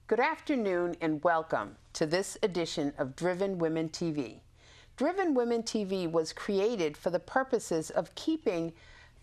Good afternoon and welcome to this edition of Driven Women TV. Driven Women TV was created for the purposes of keeping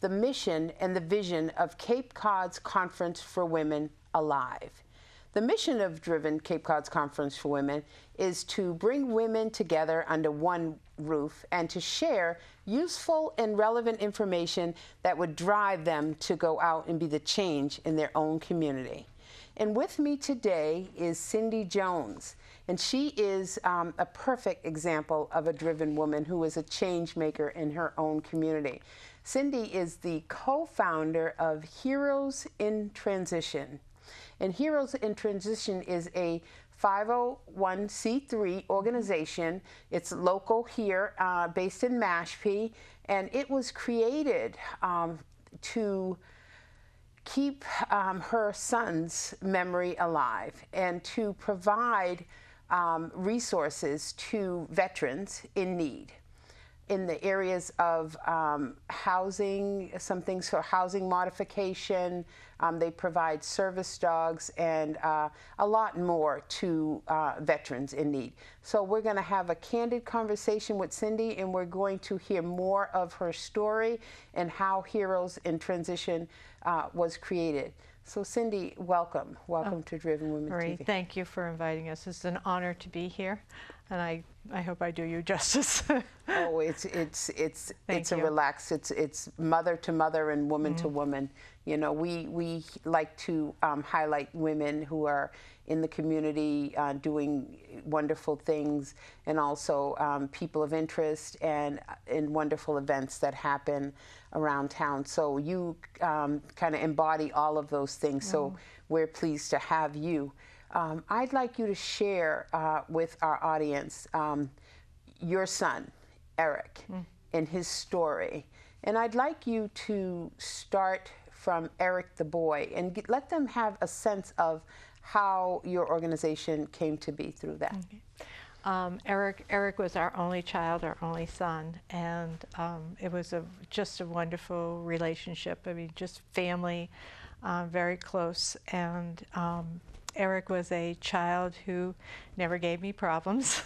the mission and the vision of Cape Cod's Conference for Women alive. The mission of Driven Cape Cod's Conference for Women is to bring women together under one roof and to share useful and relevant information that would drive them to go out and be the change in their own community. And with me today is Cyndy Jones, and she is a perfect example of a driven woman who is a change maker in her own community. Cyndy is the co-founder of Heroes in Transition. And Heroes in Transition is a 501c3 organization. It's local here, based in Mashpee, and it was created to keep her son's memory alive and to provide resources to veterans in need in the areas of housing, some things for housing modification. They provide service dogs and a lot more to veterans in need. So we're going to have a candid conversation with Cyndy, and we're going to hear more of her story and how Heroes in Transition was created. So Cyndy, welcome. Welcome to Driven Women Marie, TV. thank you for inviting us. It's an honor to be here, and I hope I do you justice. Oh, it's a relaxed. It's mother to mother and woman to woman. You know, we like to highlight women who are in the community doing wonderful things, and also people of interest and in wonderful events that happen around town. So you kind of embody all of those things. So we're pleased to have you. I'd like you to share with our audience your son, Eric, and his story. And I'd like you to start from Eric the boy and let them have a sense of how your organization came to be through that. Eric was our only child, our only son, and it was just a wonderful relationship. I mean, just family, very close. And Eric was a child who never gave me problems,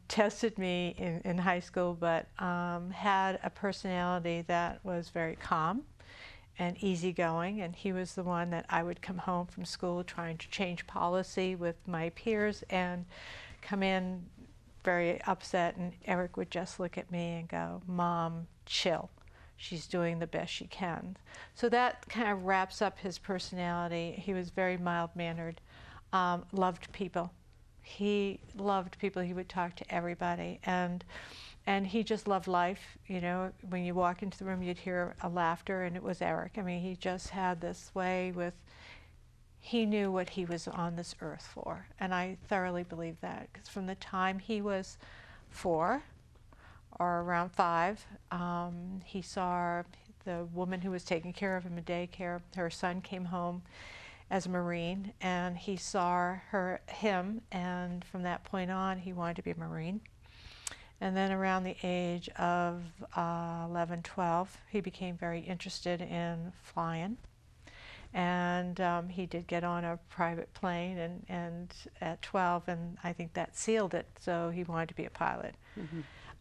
tested me in high school, but had a personality that was very calm and easygoing, and he was the one that I would come home from school trying to change policy with my peers and come in very upset, and Eric would just look at me and go, "Mom, chill. She's doing the best she can." So that kind of wraps up his personality. He was very mild-mannered, loved people. He loved people. He would talk to everybody, and he just loved life. You know, when you walk into the room, you'd hear a laughter, and it was Eric. I mean, he just had this way with, he knew what he was on this earth for, and I thoroughly believe that, because from the time he was 4 or around 5, he saw the woman who was taking care of him in daycare. Her son came home as a Marine, and he saw him, and from that point on, he wanted to be a Marine. And then around the age of 11, 12, he became very interested in flying. And he did get on a private plane and at 12, and I think that sealed it, so he wanted to be a pilot.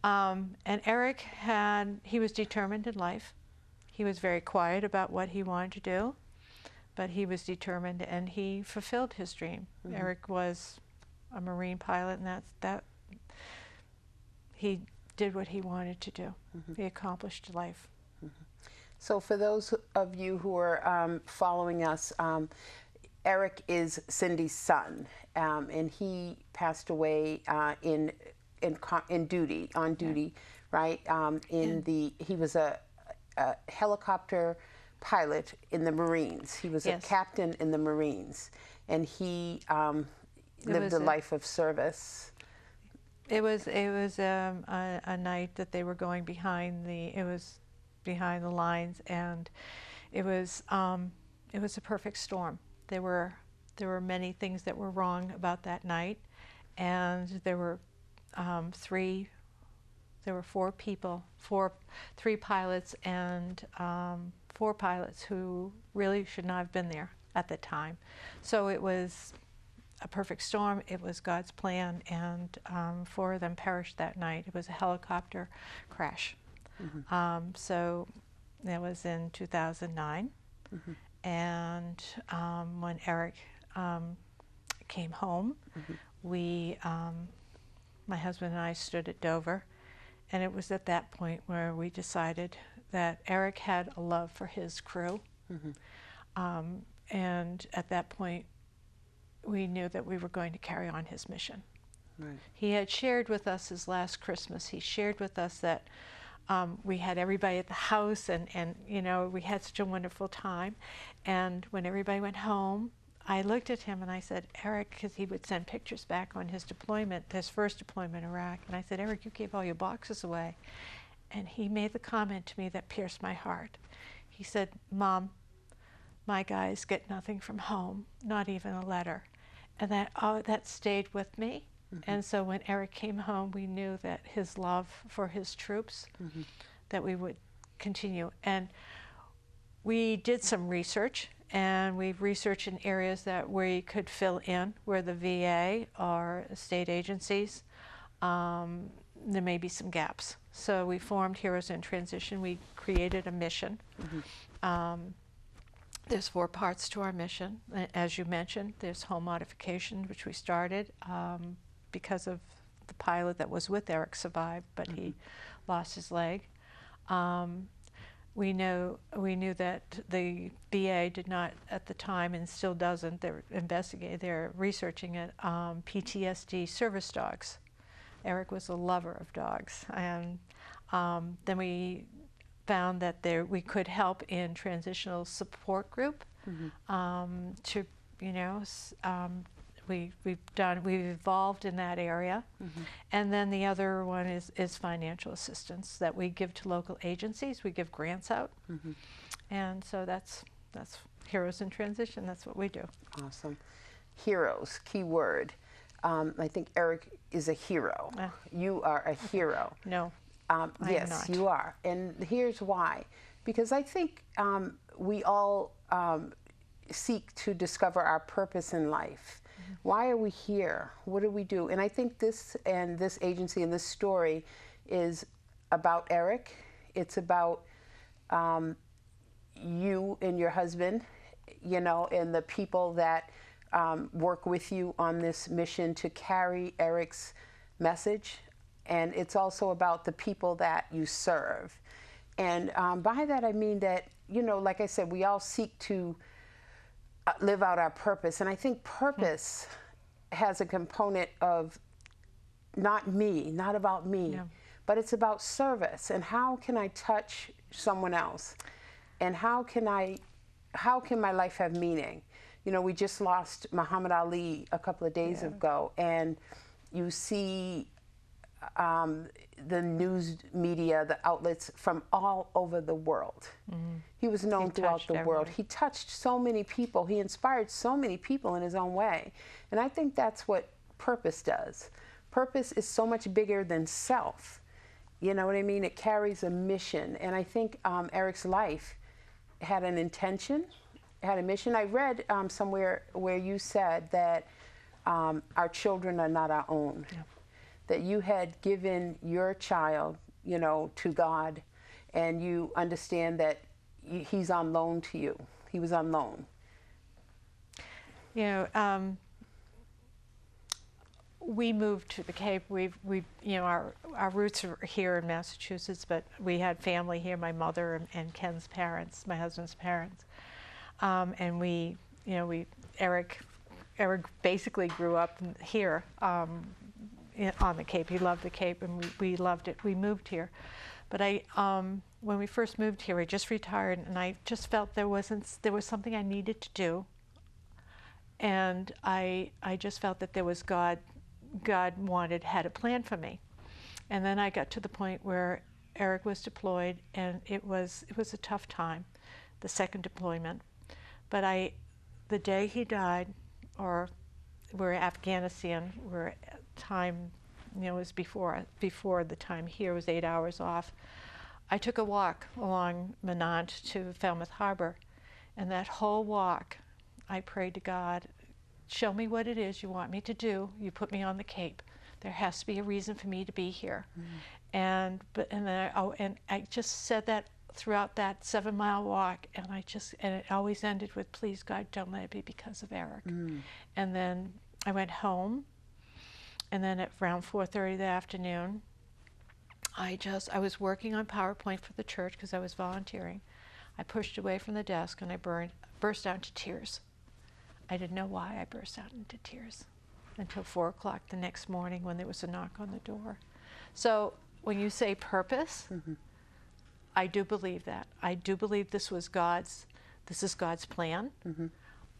And Eric he was determined in life. He was very quiet about what he wanted to do, but he was determined, and he fulfilled his dream. Eric was a Marine pilot, and he did what he wanted to do. He accomplished life. So for those of you who are following us, Eric is Cyndy's son, and he passed away on duty, right? He was a helicopter pilot in the Marines. He was a captain in the Marines, and he lived a life of service. It was a night that they were going behind the lines, and it was a perfect storm. There were many things that were wrong about that night, and there were 3 pilots and 4 pilots who really should not have been there. at the time. So it was a perfect storm. It was God's plan, and 4 of them perished that night. It was a helicopter crash. So that was in 2009. And when Eric came home, we, my husband and I stood at Dover, and it was at that point where we decided that Eric had a love for his crew. And at that point, we knew that we were going to carry on his mission. Right. He had shared with us his last Christmas, he shared with us that we had everybody at the house, and you know, we had such a wonderful time. And when everybody went home, I looked at him and I said, Eric, because he would send pictures back on his deployment, his first deployment in Iraq, and I said, Eric, you gave all your boxes away. And he made the comment to me that pierced my heart. He said, Mom, my guys get nothing from home, not even a letter. And that stayed with me. And so when Eric came home, we knew that his love for his troops, that we would continue. And we did some research, and we've researched in areas that we could fill in, where the VA or state agencies, there may be some gaps. So we formed Heroes in Transition. We created a mission. There's 4 parts to our mission. As you mentioned, there's home modification, which we started because of the pilot that was with Eric survived, but he lost his leg. We knew that the VA did not at the time, and still doesn't, they're researching it, PTSD service dogs. Eric was a lover of dogs. And then we found that we could help in transitional support group to, you know, we've evolved in that area. And then the other one is financial assistance that we give to local agencies. We give grants out. And so that's Heroes in Transition. That's what we do. Awesome. Heroes, key word. I think Eric is a hero. You are a hero. No. Yes, not. You are. And here's why. Because I think we all seek to discover our purpose in life. Why are we here? What do we do? And I think this agency and this story is about Eric. It's about you and your husband, you know, and the people that work with you on this mission to carry Eric's message. And it's also about the people that you serve. And by that I mean that, you know, like I said, we all seek to live out our purpose. And I think purpose has a component of not about me, but it's about service. And how can I touch someone else? And how can my life have meaning? You know, we just lost Muhammad Ali a couple of days ago, and you see the news media, the outlets from all over the world. He was known throughout the world. He touched so many people. He inspired so many people in his own way. And I think that's what purpose does. Purpose is so much bigger than self. You know what I mean? It carries a mission. And I think Eric's life had an intention, had a mission. I read somewhere where you said that our children are not our own. That you had given your child, you know, to God, and you understand that he's on loan to you. He was on loan. You know, we moved to the Cape. You know, our roots are here in Massachusetts, but we had family here. My mother and Ken's parents, my husband's parents, and Eric basically grew up here. On the Cape. He loved the Cape, and we loved it. We moved here. But when we first moved here, I just retired, and I just felt there was something I needed to do. And I just felt that there was God had a plan for me. And then I got to the point where Eric was deployed, and it was a tough time, the second deployment. But the day he died, or we're in Afghanistan, we're time, you know, was before the time here was 8 hours off. I took a walk along Menant to Falmouth Harbor, and that whole walk, I prayed to God, show me what it is you want me to do. You put me on the Cape. There has to be a reason for me to be here. And I just said that throughout that 7-mile walk, and it always ended with, please God, don't let it be because of Eric. And then I went home, and then at around 4:30 that afternoon, I was working on PowerPoint for the church because I was volunteering. I pushed away from the desk and I burst out into tears. I didn't know why I burst out into tears until 4 o'clock the next morning when there was a knock on the door. So when you say purpose, I do believe that. I do believe this is God's plan.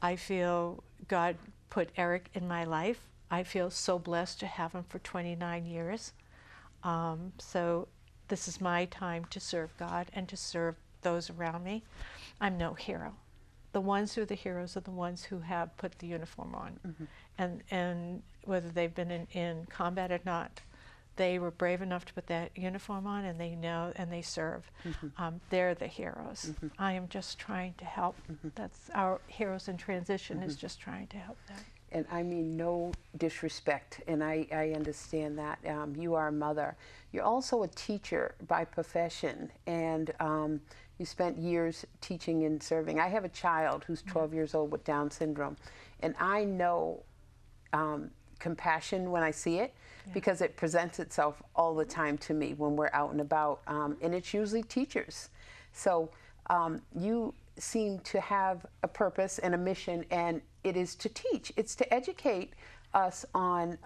I feel God put Eric in my life. I feel so blessed to have him for 29 years. So this is my time to serve God and to serve those around me. I'm no hero. The ones who are the heroes are the ones who have put the uniform on. And whether they've been in combat or not, they were brave enough to put that uniform on, and they know and they serve. They're the heroes. I am just trying to help. That's our Heroes in Transition, is just trying to help them. And I mean no disrespect, and I understand that. You are a mother. You're also a teacher by profession, and you spent years teaching and serving. I have a child who's 12 years old with Down syndrome, and I know compassion when I see it, because it presents itself all the time to me when we're out and about, and it's usually teachers. So you seem to have a purpose and a mission, and it is to teach. It's to educate us on,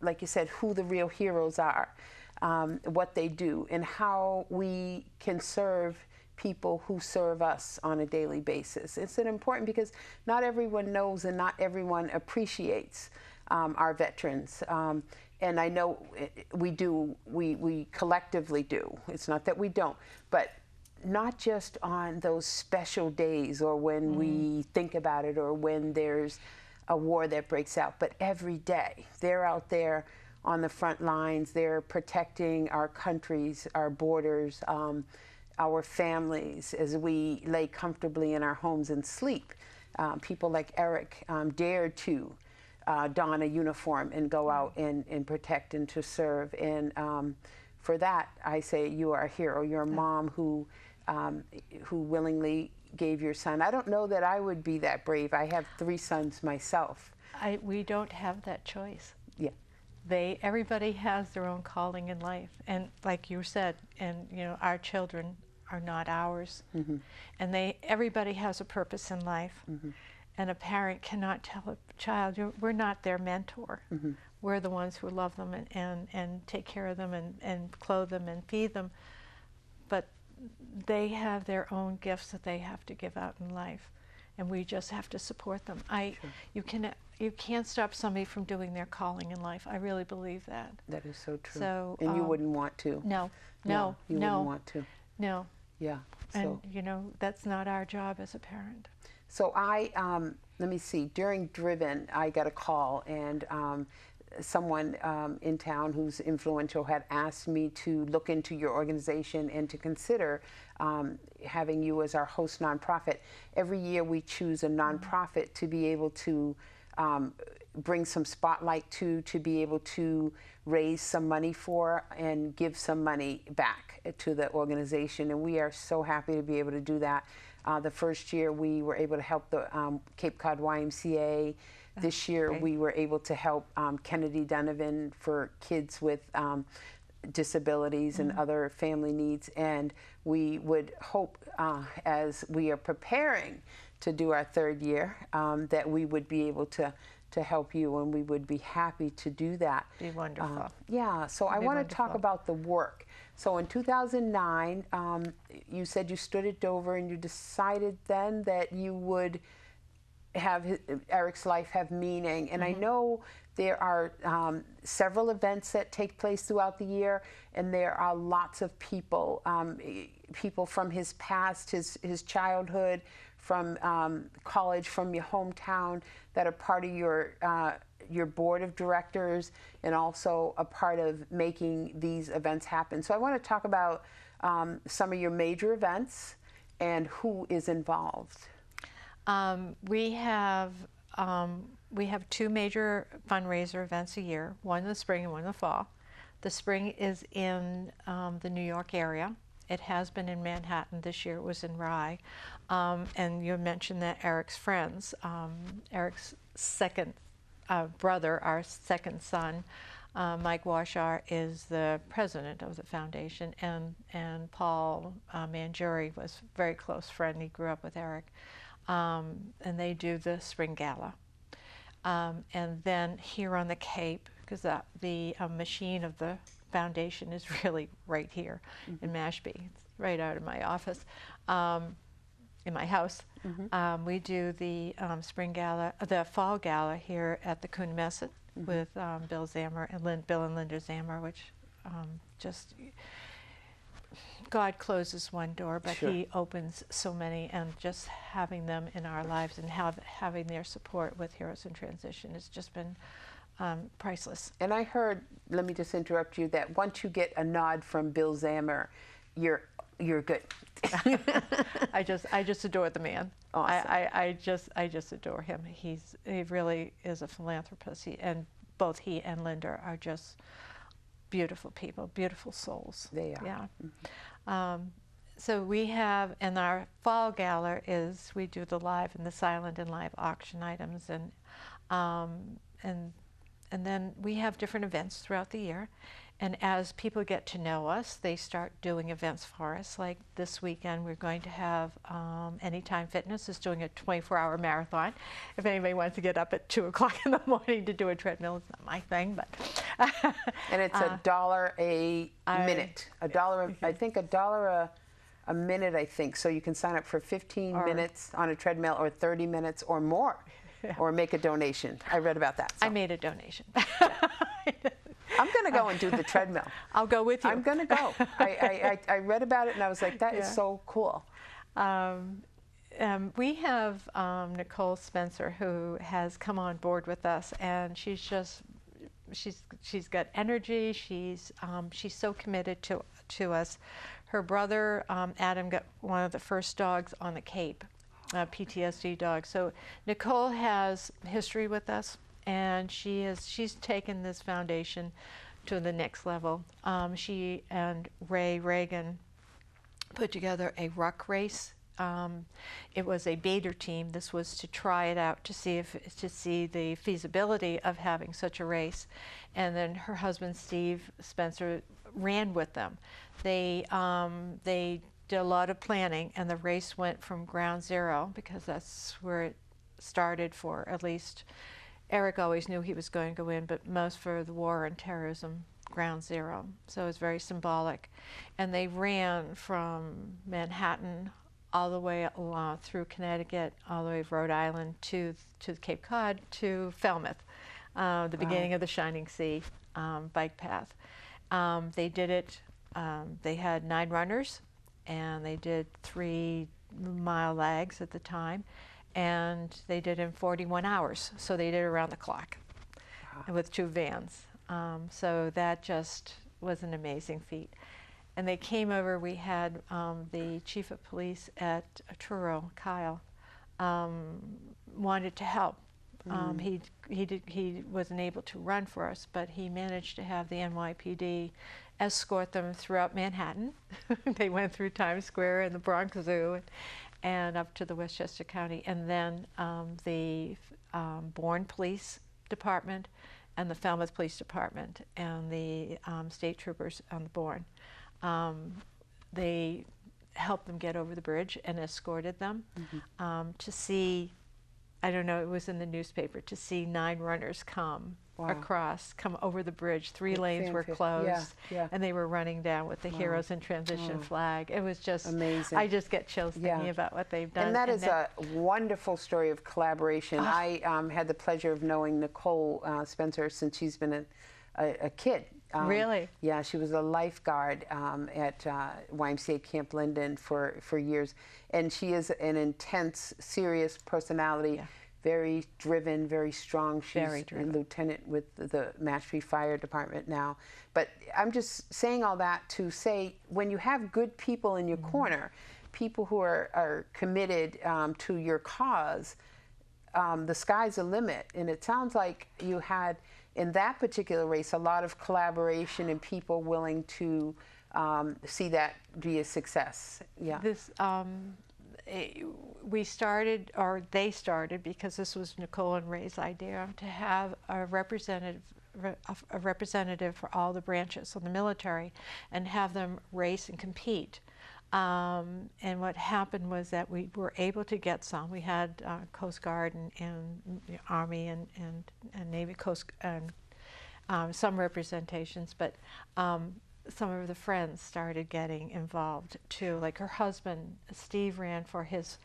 like you said, who the real heroes are, what they do, and how we can serve people who serve us on a daily basis. It's important because not everyone knows and not everyone appreciates our veterans. And I know we do, we collectively do. It's not that we don't, but not just on those special days or when we think about it or when there's a war that breaks out, but every day. They're out there on the front lines. They're protecting our countries, our borders, our families as we lay comfortably in our homes and sleep. People like Eric dared to don a uniform and go out and protect and to serve. And for that, I say you are a hero. You're a mom who willingly gave your son. I don't know that I would be that brave. I have 3 sons myself. We don't have that choice. Yeah. Everybody has their own calling in life, and like you said, and our children are not ours, and everybody has a purpose in life, and a parent cannot tell a child, we're not their mentor. We're the ones who love them and take care of them and clothe them and feed them, but they have their own gifts that they have to give out in life, and we just have to support them. You can't stop somebody from doing their calling in life. I really believe that. That is so true. So, and you wouldn't want to. No, you wouldn't want to. No. Yeah. And that's not our job as a parent. So let me see, during Driven, I got a call, and someone in town who's influential had asked me to look into your organization and to consider having you as our host nonprofit. Every year we choose a nonprofit to be able to bring some spotlight to be able to raise some money for and give some money back to the organization. And we are so happy to be able to do that. The first year we were able to help the Cape Cod YMCA. This year we were able to help Kennedy Donovan for kids with disabilities and other family needs. And we would hope, as we are preparing to do our 3rd year, that we would be able to help you, and we would be happy to do that. Be wonderful. Yeah, so I want to talk about the work. So in 2009, you said you stood at Dover and you decided then that you would have Eric's life have meaning. And I know there are several events that take place throughout the year, and there are lots of people, people from his past, his childhood, from college, from your hometown, that are part of your board of directors and also a part of making these events happen. So I want to talk about some of your major events and who is involved. We have two major fundraiser events a year, one in the spring and one in the fall. The spring is in the New York area. It has been in Manhattan. This year it was in Rye. And you mentioned that Eric's friends, Eric's second brother, our second son, Mike Washar, is the president of the foundation, and Paul Mangiuri was a very close friend. He grew up with Eric. And they do the spring gala. And then here on the Cape, because the machine of the foundation is really right here in Mashpee. It's right out of my office, in my house. We do the spring gala, the fall gala here at the Coonamessett with Bill Zammer and Bill and Linda Zammer, which just, God closes one door, but Sure. He opens so many, and just having them in our lives and having their support with Heroes in Transition has just been priceless. And I heard, let me just interrupt you, that once you get a nod from Bill Zammer, you're good. I just adore the man. Awesome. I just adore him. He really is a philanthropist. And both he and Linda are just beautiful people, beautiful souls. They are. Yeah. So we have, and our fall gala is, we do the live and the silent and live auction items, and then we have different events throughout the year. And as people get to know us, they start doing events for us. Like this weekend, we're going to have Anytime Fitness is doing a 24-hour marathon. If anybody wants to get up at 2 o'clock in the morning to do a treadmill, it's not my thing, but. And it's $1 a minute. I think $1 a minute, I think. So you can sign up for 15 minutes on a treadmill, or 30 minutes or more, or make a donation. I read about that. So. I made a donation. I'm going to go and do the treadmill. I'll go with you. I'm going to go. I read about it and I was like, that is so cool. We have Nicole Spencer, who has come on board with us, and she's got energy. She's so committed to us. Her brother Adam got one of the first dogs on the Cape, PTSD dog. So Nicole has history with us, and she's taken this foundation to the next level. She and Ray Reagan put together a ruck race. It was a beta team. This was to try it out to see the feasibility of having such a race, and then her husband Steve Spencer ran with them. They did a lot of planning, and the race went from ground zero, because that's where it started for, at least Eric always knew he was going to go in, but most for the war on terrorism, ground zero. So it was very symbolic. And they ran from Manhattan all the way along through Connecticut, all the way to Rhode Island, to Cape Cod, to Falmouth, the beginning of the Shining Sea bike path. They did it, they had 9 runners, and they did 3-mile legs at the time, and they did it in 41 hours. So they did it around the clock with 2 vans. So that just was an amazing feat. And they came over, we had the chief of police at Truro, Kyle, wanted to help. He wasn't able to run for us, but he managed to have the NYPD escort them throughout Manhattan. They went through Times Square and the Bronx Zoo and up to the Westchester County, and then the Bourne Police Department and the Falmouth Police Department and the state troopers on the Bourne. They helped them get over the bridge and escorted them to see, I don't know, it was in the newspaper, to see 9 runners come across, come over the bridge. 3 lanes were closed, and they were running down with the Heroes in Transition flag. It was just amazing. I just get chills thinking about what they've done. And that is a wonderful story of collaboration. I had the pleasure of knowing Nicole Spencer since she's been a kid. Really? Yeah, she was a lifeguard at YMCA Camp Linden for years. And she is an intense, serious personality, very driven, very strong. She's a lieutenant with the Mashpee Fire Department now. But I'm just saying all that to say, when you have good people in your corner, people who are committed to your cause, the sky's the limit. And it sounds like you had, in that particular race, a lot of collaboration and people willing to see that be a success. Yeah. This we started, or they started, because this was Nicole and Ray's idea, to have a representative for all the branches of the military and have them race and compete. And what happened was that we were able to get some. We had Coast Guard and Army and Navy, Coast, and some representations, but some of the friends started getting involved too. Like her husband, Steve, ran for his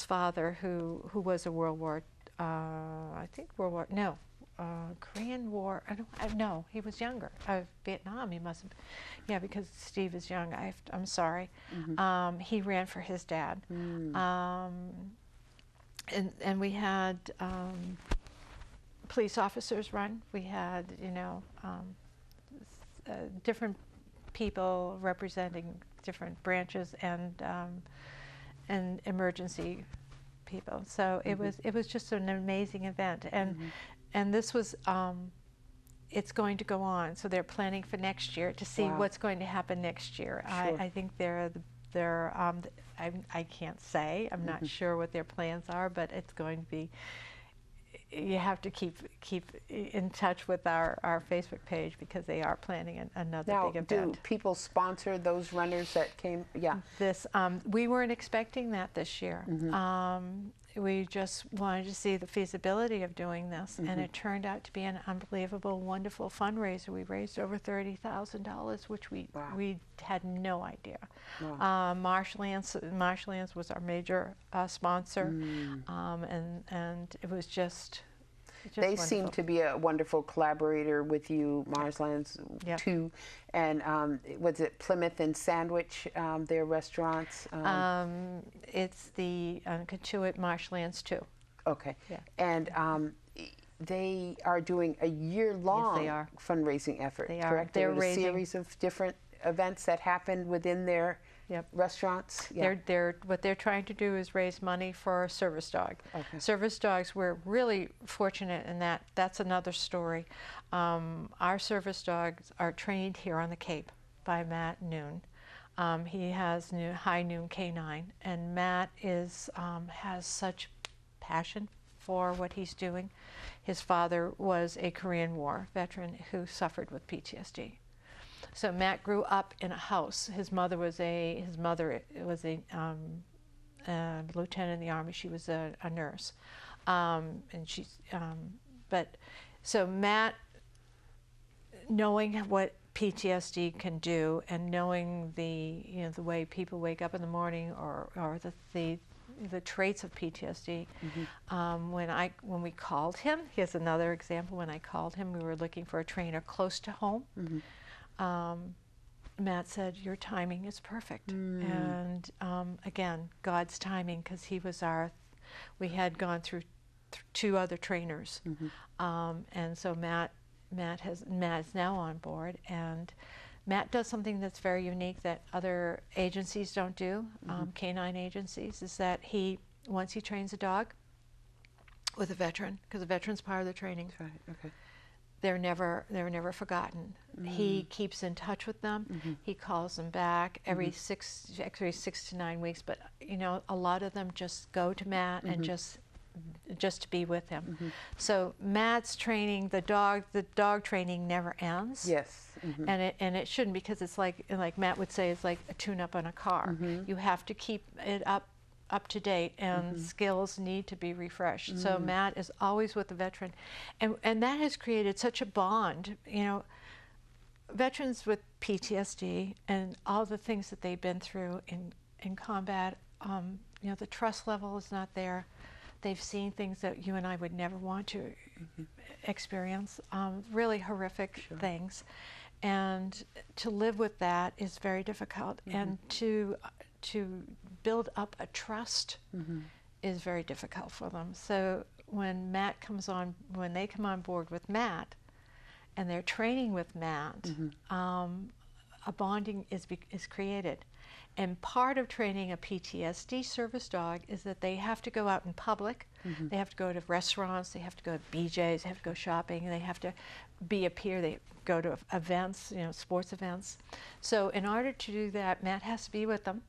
father, who was a World War, Korean War. No, he was younger. Vietnam. He must have. Yeah, because Steve is young. I'm sorry. Mm-hmm. He ran for his dad. And we had police officers run. We had different people representing different branches and emergency people. So it was just an amazing event, and this was it's going to go on. So they're planning for next year to see what's going to happen next year. Sure. I think I can't say. I'm not sure what their plans are, but it's going to be. You have to keep in touch with our Facebook page, because they are planning another big event. Now, do people sponsor those runners that came? Yeah. This we weren't expecting that this year. We just wanted to see the feasibility of doing this, and it turned out to be an unbelievable, wonderful fundraiser. We raised over $30,000, which we had no idea. Wow. Marshlands was our major sponsor, and it was just they wonderful. seem to be a wonderful collaborator with you, Marshlands, too. And was it Plymouth and Sandwich, their restaurants? It's the Katuitt Marshlands too. Okay. Yeah. And they are doing a year-long fundraising effort, correct? They're a series of different events that happened within their restaurants. Yeah. What they're trying to do is raise money for a service dog. Okay. Service dogs, we're really fortunate in that. That's another story. Our service dogs are trained here on the Cape by Matt Noon. He has High Noon K9, and Matt has such passion for what he's doing. His father was a Korean War veteran who suffered with PTSD. So Matt grew up in a house. His mother was a lieutenant in the Army. She was a nurse, so Matt, knowing what PTSD can do, and knowing the way people wake up in the morning, or the traits of PTSD. When we called him, here's another example. When I called him, we were looking for a trainer close to home. Matt said, "Your timing is perfect." And again, God's timing, because we had gone through two other trainers, and so Matt is now on board, and Matt does something that's very unique that other agencies don't do, canine agencies, is that once he trains a dog with a veteran, because a veteran's part of the training. That's right. Okay. They're never forgotten. He keeps in touch with them. He calls them back every 6 to 9 weeks. But a lot of them just go to Matt and just to be with him. So Matt's training, the dog training never ends. Yes. And it shouldn't, because it's like Matt would say, it's like a tune-up on a car. You have to keep it up to date, and skills need to be refreshed. So Matt is always with the veteran, and that has created such a bond. Veterans with PTSD and all the things that they've been through in combat, the trust level is not there. They've seen things that you and I would never want to experience, really horrific things, and to live with that is very difficult, and to build up a trust is very difficult for them. So when they come on board with Matt, and they're training with Matt, a bonding is created, And part of training a PTSD service dog is that they have to go out in public. They have to go to restaurants, they have to go to BJ's, they have to go shopping, they have to be a peer, they go to events, sports events. So in order to do that, Matt has to be with them.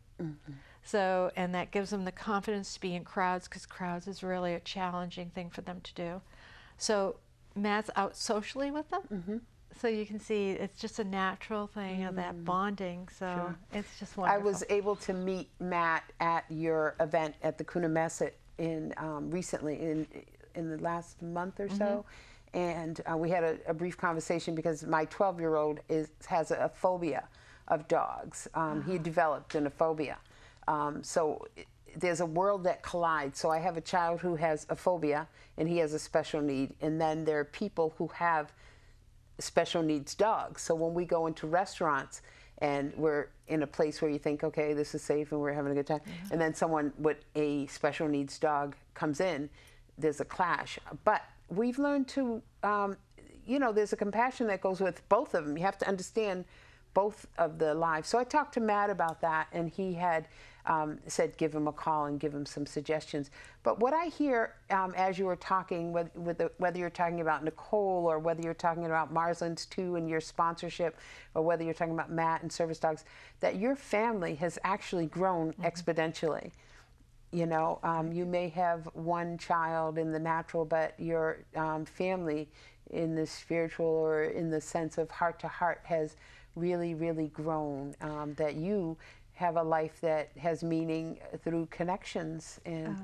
So, and that gives them the confidence to be in crowds, because crowds is really a challenging thing for them to do. So Matt's out socially with them. So you can see it's just a natural thing of that bonding. So it's just wonderful. I was able to meet Matt at your event at the Coonamessett in recently in the last month or so, and we had a brief conversation because my 12-year-old has a phobia of dogs. He developed a phobia, so there's a world that collides. So I have a child who has a phobia and he has a special need, and then there are people who have special needs dogs. So when we go into restaurants and we're in a place where you think, okay, this is safe and we're having a good time, and then someone with a special needs dog comes in, there's a clash. But we've learned to, there's a compassion that goes with both of them. You have to understand both of the lives. So I talked to Matt about that, and he had said give him a call and give him some suggestions. But what I hear as you were talking, whether you're talking about Nicole or whether you're talking about Marslands 2 and your sponsorship, or whether you're talking about Matt and service dogs, that your family has actually grown exponentially. You may have one child in the natural, but your family in the spiritual or in the sense of heart to heart has really, really grown, that you have a life that has meaning through connections. And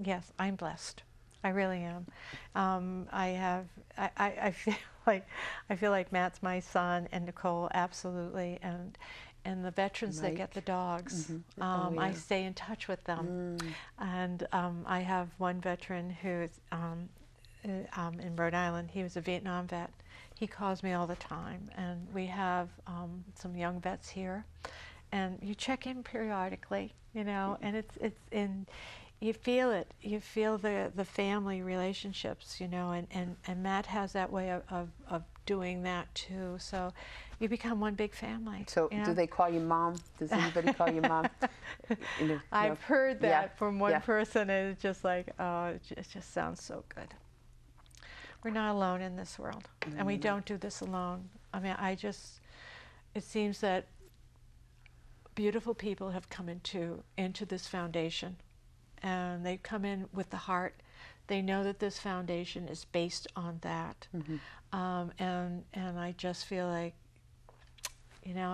yes, I'm blessed. I really am. I feel like Matt's my son, and Nicole absolutely, and the veterans that get the dogs. I stay in touch with them, and I have one veteran who's in Rhode Island. He was a Vietnam vet. He calls me all the time, and we have some young vets here, and you check in periodically, and it's in, you feel it. You feel the family relationships, and Matt has that way of doing that too. So you become one big family. So do they call you mom? Does anybody call you mom? I've heard that from one person, and it's just like, oh, it just sounds so good. We're not alone in this world, and we don't do this alone. I mean, it seems that beautiful people have come into this foundation, and they come in with the heart. They know that this foundation is based on that, and I just feel like,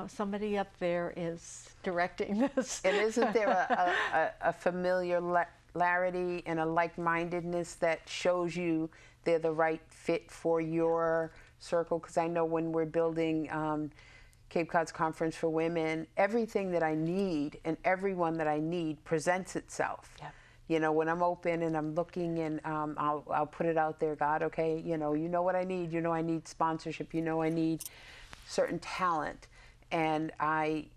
somebody up there is directing this. And isn't there a familiarity and a like-mindedness that shows you they're the right fit for your circle? Because I know when we're building Cape Cod's Conference for Women, everything that I need and everyone that I need presents itself. Yep. When I'm open and I'm looking, and I'll put it out there, God, okay, you know what I need. I need sponsorship. I need certain talent. And I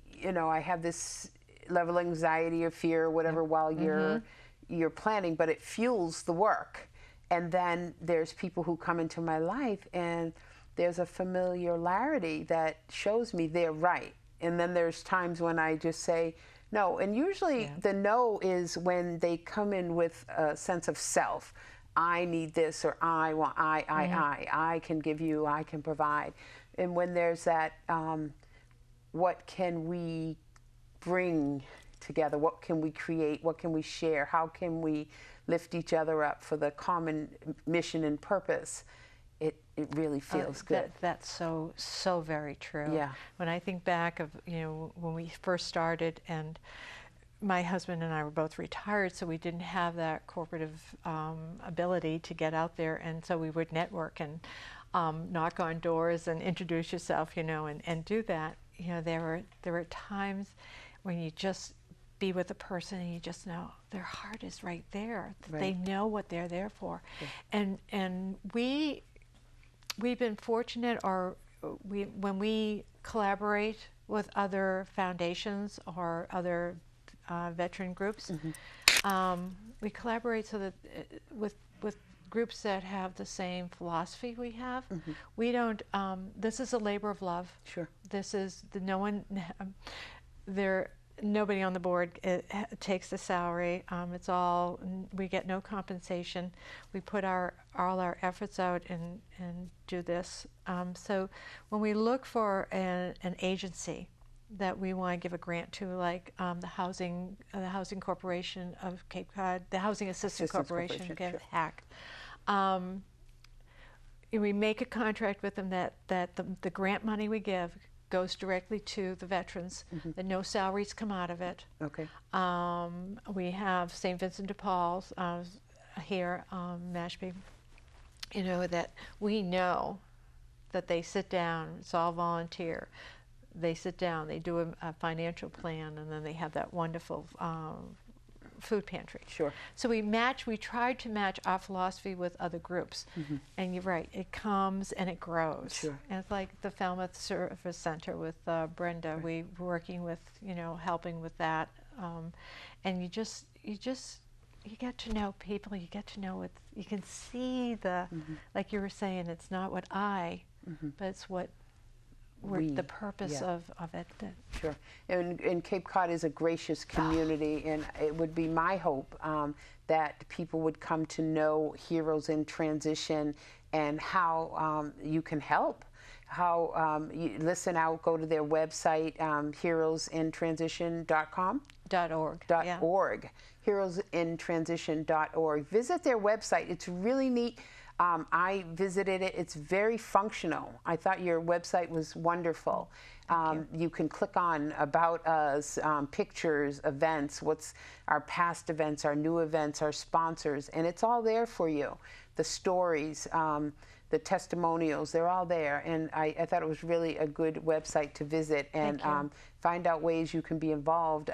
have this level of anxiety or fear or whatever while you're planning, but it fuels the work. And then there's people who come into my life, and there's a familiarity that shows me they're right. And then there's times when I just say no. And usually the no is when they come in with a sense of self. I need this, or I want, I can give you, I can provide. And when there's that, what can we bring together? What can we create? What can we share? How can we lift each other up for the common mission and purpose? It really feels good. That's so very true. Yeah. When I think back of when we first started, and my husband and I were both retired, so we didn't have that corporative ability to get out there, and so we would network and knock on doors and introduce yourself, and do that. There were times when you just be with a person and you just know their heart is right there. Right. They know what they're there for. Yeah. And we've been fortunate, when we collaborate with other foundations or other veteran groups, we collaborate so that with groups that have the same philosophy we have. We don't, this is a labor of love. Sure. This is, nobody on the board takes the salary. It's all, we get no compensation. We put all our efforts out and do this. So when we look for an agency that we want to give a grant to, like the Housing Corporation of Cape Cod, the Housing Assistance Corporation, sure. HAC. We make a contract with them that the grant money we give goes directly to the veterans, that no salaries come out of it. Okay. We have St. Vincent de Paul's here, Mashpee, that we know that they sit down, it's all volunteer. They sit down, they do a financial plan, and then they have that wonderful food pantry. Sure. So we tried to match our philosophy with other groups. And you're right, it comes and it grows. Sure. And it's like the Falmouth Service Center with Brenda. Right. We're working with, helping with that. And you get to know people, you get to know what, you can see like you were saying, it's not what but it's what the purpose of it. Sure. And Cape Cod is a gracious community, and it would be my hope that people would come to know Heroes in Transition and how you can help. How you listen out, go to their website, heroesintransition.com. .org. .org. Heroesintransition.org. Visit their website. It's really neat. I visited it. It's very functional. I thought your website was wonderful. You can click on About Us, pictures, events, what's our past events, our new events, our sponsors, and it's all there for you. The stories, the testimonials, they're all there. And I thought it was really a good website to visit and find out ways you can be involved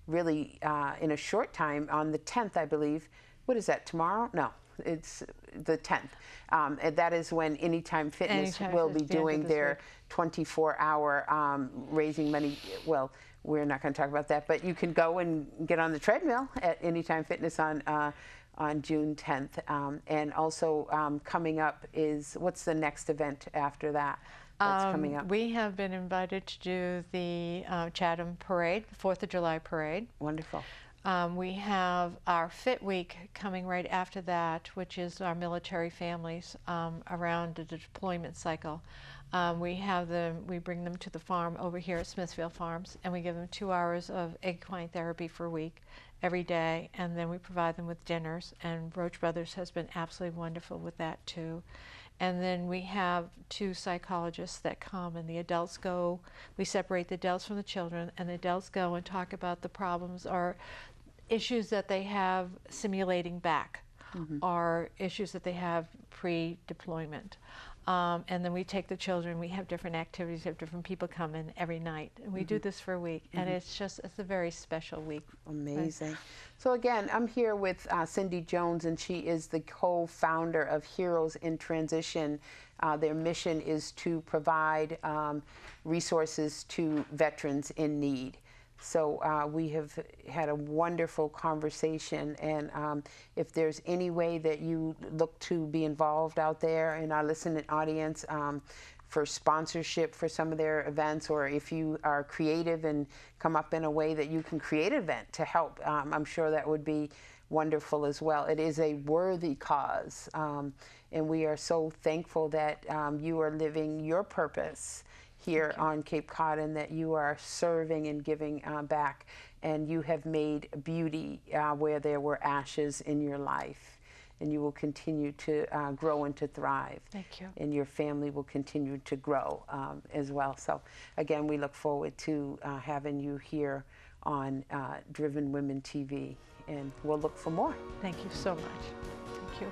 really in a short time. On the 10th, I believe. What is that, tomorrow? No. It's the 10th. And that is when Anytime Fitness will be doing their 24-hour raising money. Well, we're not going to talk about that, but you can go and get on the treadmill at Anytime Fitness on June 10th. And also coming up is, what's the next event after that that's coming up? We have been invited to do the Chatham Parade, the 4th of July Parade. Wonderful. We have our Fit Week coming right after that, which is our military families around the deployment cycle. We bring them to the farm over here at Smithfield Farms, and we give them 2 hours of equine therapy for a week, every day, and then we provide them with dinners, and Roach Brothers has been absolutely wonderful with that too. And then we have 2 psychologists that come, and the adults go, we separate the adults from the children, and the adults go and talk about the problems or issues that they have simulating back, or issues that they have pre-deployment. And then we take the children, we have different activities, we have different people come in every night. And we do this for a week, and it's a very special week. Amazing. Right. So again, I'm here with Cyndy Jones, and she is the co-founder of Heroes in Transition. Their mission is to provide resources to veterans in need. So we have had a wonderful conversation, and if there's any way that you look to be involved out there in our listening audience for sponsorship for some of their events, or if you are creative and come up in a way that you can create an event to help, I'm sure that would be wonderful as well. It is a worthy cause, and we are so thankful that you are living your purpose here on Cape Cod, and that you are serving and giving back, and you have made beauty where there were ashes in your life, and you will continue to grow and to thrive. Thank you. And your family will continue to grow as well. So again, we look forward to having you here on Driven Women TV, and we'll look for more. Thank you so much. Thank you.